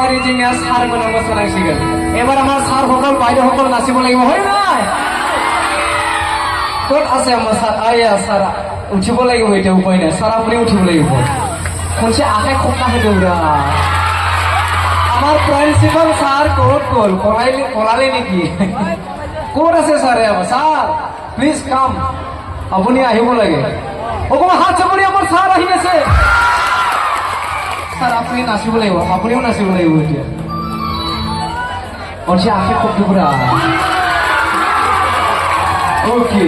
जोंनिया सार मोना मोसानांसिगोन एबार आमार सार हकल बायद' हकल नाचिब লাগিব হয় নাই ক'ত আছে আমাৰ सार आया सारा उठिब লাগিব এতিয়া উপায় নাই सार আপুনি উঠিব লাগিব खनसे आखाइ खबना होदोंरा আমাৰ প্ৰিন্সিপাল सार ক'ত গ'ল পলালে নেকি ক'ত আছে सारे सार प्लीज কাম আপুনি আহিব লাগে অকমান হাত চাপৰি আমাৰ सार আহি আছে सार আপুনি নাচিব লাগিব আপুনিও নাচিব লাগিব এতিয়া खनसे आखाइ खबदोंरा ओके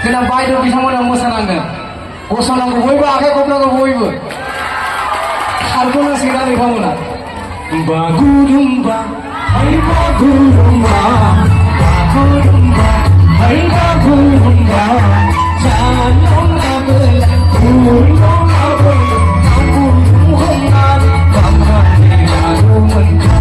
जोंना बायद' बिथांमोना मोसानांगोन गसंनांगौ बयबो आखाइ खबनांगौ बयबो खारबोनांसिगोन आरो बिथांमोना बागुरुम्बा है बागुरुम्बा बागुरुम्बा है बागुरुम्बा जानोनाबो गुरुनाबो गुरु हमनानै बांगानि बागुरुम्बा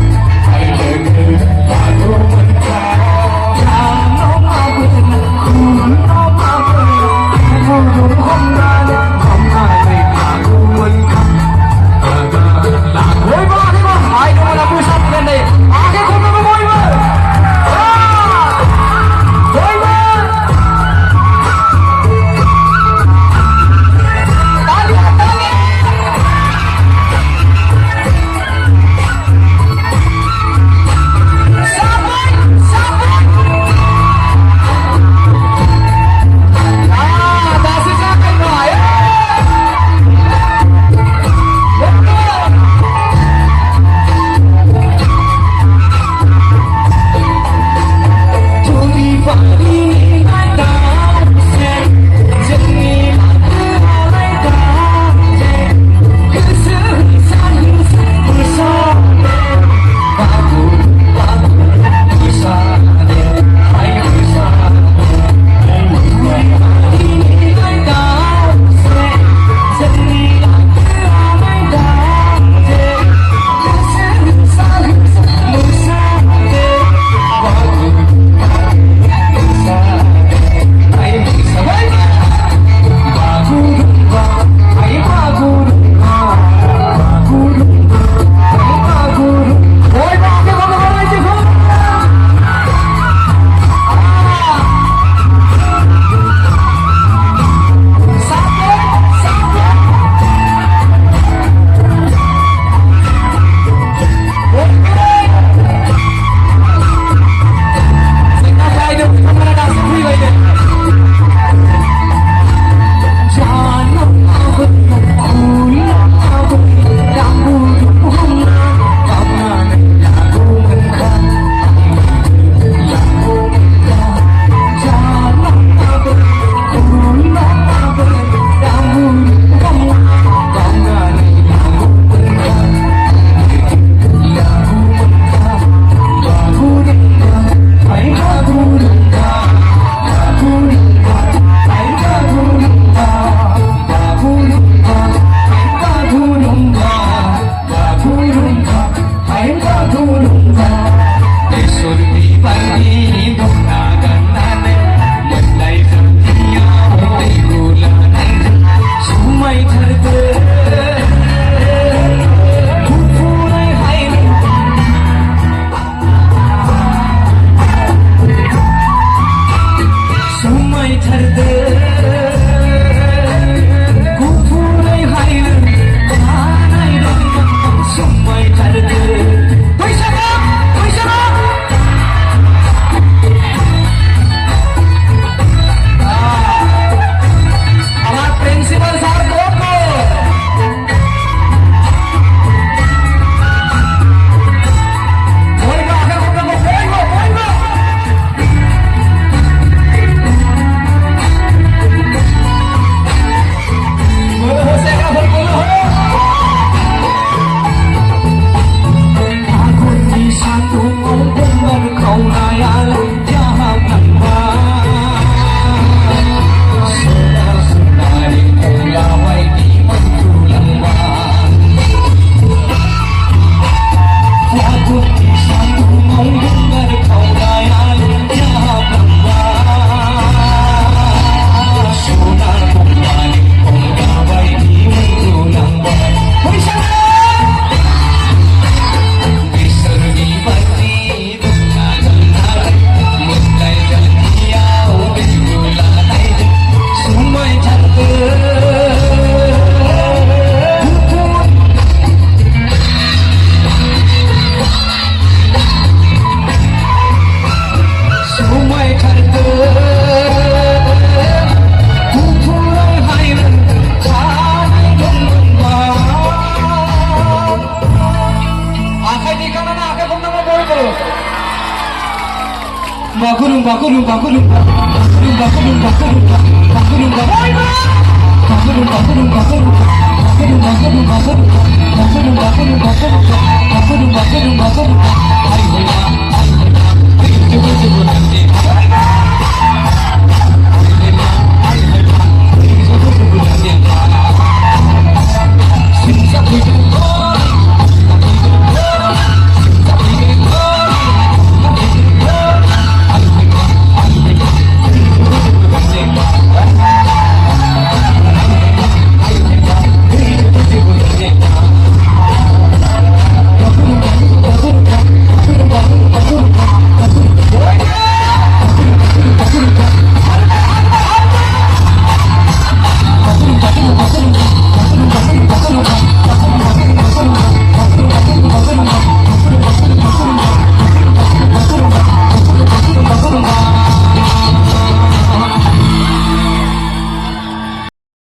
Hari